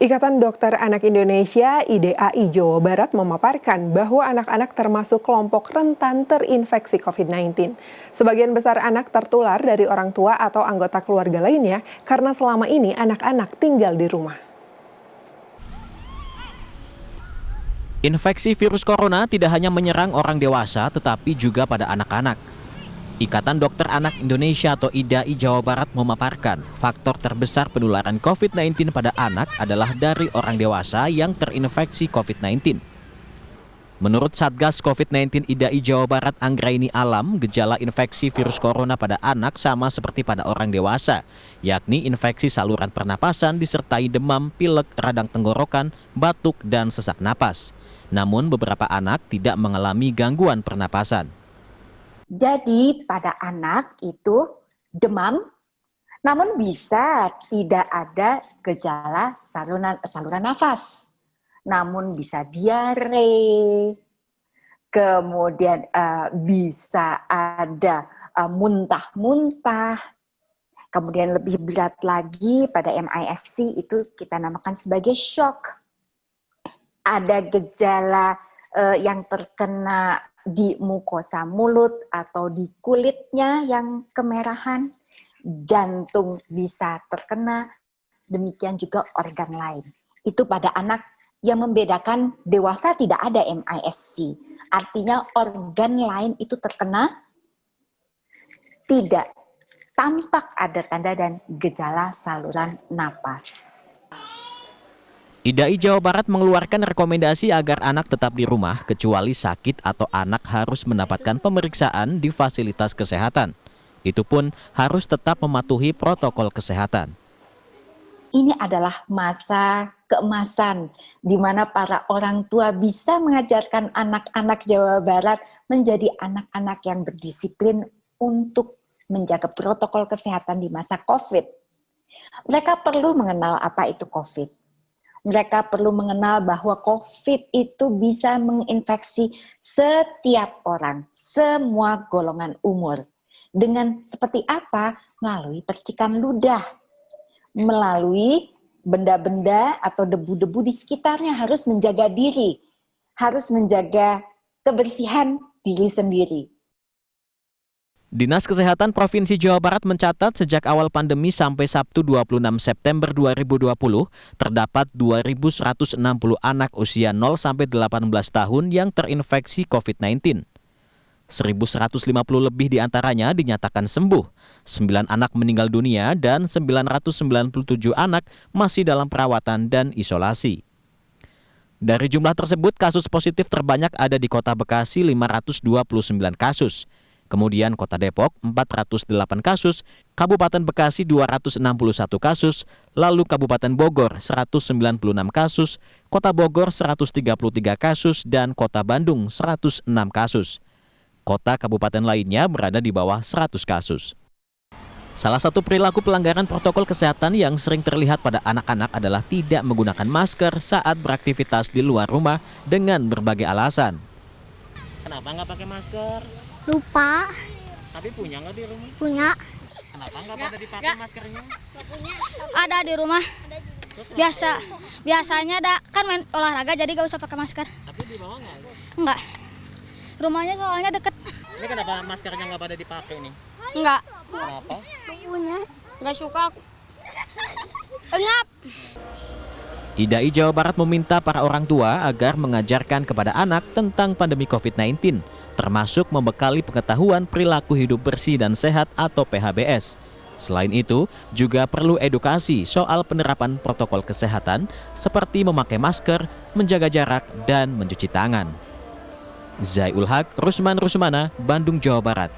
Ikatan Dokter Anak Indonesia (IDAI) Jawa Barat memaparkan bahwa anak-anak termasuk kelompok rentan terinfeksi COVID-19. Sebagian besar anak tertular dari orang tua atau anggota keluarga lainnya karena selama ini anak-anak tinggal di rumah. Infeksi virus corona tidak hanya menyerang orang dewasa tetapi juga pada anak-anak. Ikatan Dokter Anak Indonesia atau IDAI Jawa Barat memaparkan faktor terbesar penularan COVID-19 pada anak adalah dari orang dewasa yang terinfeksi COVID-19. Menurut Satgas COVID-19 IDAI Jawa Barat Anggraini Alam, gejala infeksi virus corona pada anak sama seperti pada orang dewasa, yakni infeksi saluran pernapasan disertai demam, pilek, radang tenggorokan, batuk, dan sesak napas. Namun beberapa anak tidak mengalami gangguan pernapasan. Jadi pada anak itu demam, namun bisa tidak ada gejala saluran nafas. Namun bisa diare, kemudian bisa ada muntah-muntah. Kemudian lebih berat lagi pada MIS-C itu kita namakan sebagai shock. Ada gejala yang terkena di mukosa mulut atau di kulitnya yang kemerahan, jantung bisa terkena, demikian juga organ lain. Itu pada anak. Yang membedakan dewasa tidak ada MIS-C, artinya organ lain itu terkena, tidak tampak ada tanda dan gejala saluran napas. IDAI Jawa Barat mengeluarkan rekomendasi agar anak tetap di rumah kecuali sakit atau anak harus mendapatkan pemeriksaan di fasilitas kesehatan. Itu pun harus tetap mematuhi protokol kesehatan. Ini adalah masa keemasan di mana para orang tua bisa mengajarkan anak-anak Jawa Barat menjadi anak-anak yang berdisiplin untuk menjaga protokol kesehatan di masa COVID. Mereka perlu mengenal apa itu COVID. Mereka perlu mengenal bahwa COVID itu bisa menginfeksi setiap orang, semua golongan umur. Dengan seperti apa? Melalui percikan ludah, melalui benda-benda atau debu-debu di sekitarnya, harus menjaga diri, harus menjaga kebersihan diri sendiri. Dinas Kesehatan Provinsi Jawa Barat mencatat sejak awal pandemi sampai Sabtu 26 September 2020, terdapat 2.160 anak usia 0-18 tahun yang terinfeksi COVID-19. 1.150 lebih diantaranya dinyatakan sembuh, 9 anak meninggal dunia dan 997 anak masih dalam perawatan dan isolasi. Dari jumlah tersebut, kasus positif terbanyak ada di Kota Bekasi 529 kasus. Kemudian Kota Depok 408 kasus, Kabupaten Bekasi 261 kasus, lalu Kabupaten Bogor 196 kasus, Kota Bogor 133 kasus, dan Kota Bandung 106 kasus. Kota kabupaten lainnya berada di bawah 100 kasus. Salah satu perilaku pelanggaran protokol kesehatan yang sering terlihat pada anak-anak adalah tidak menggunakan masker saat beraktivitas di luar rumah dengan berbagai alasan. Kenapa nggak pakai masker? Lupa. Tapi punya nggak di rumah? Punya. Kenapa nggak pada dipakai maskernya? Ada di rumah. Biasanya kan main olahraga jadi gak usah pakai masker. Tapi di bawah nggak? Enggak. Rumahnya soalnya deket. Ini kenapa maskernya nggak pada dipakai nih? Enggak. Kenapa? Punya. Enggak suka. Engap. IDAI Jawa Barat meminta para orang tua agar mengajarkan kepada anak tentang pandemi COVID-19, termasuk membekali pengetahuan perilaku hidup bersih dan sehat atau PHBS. Selain itu, juga perlu edukasi soal penerapan protokol kesehatan seperti memakai masker, menjaga jarak, dan mencuci tangan. Zai Ul Haq, Rusman Rusmana, Bandung, Jawa Barat.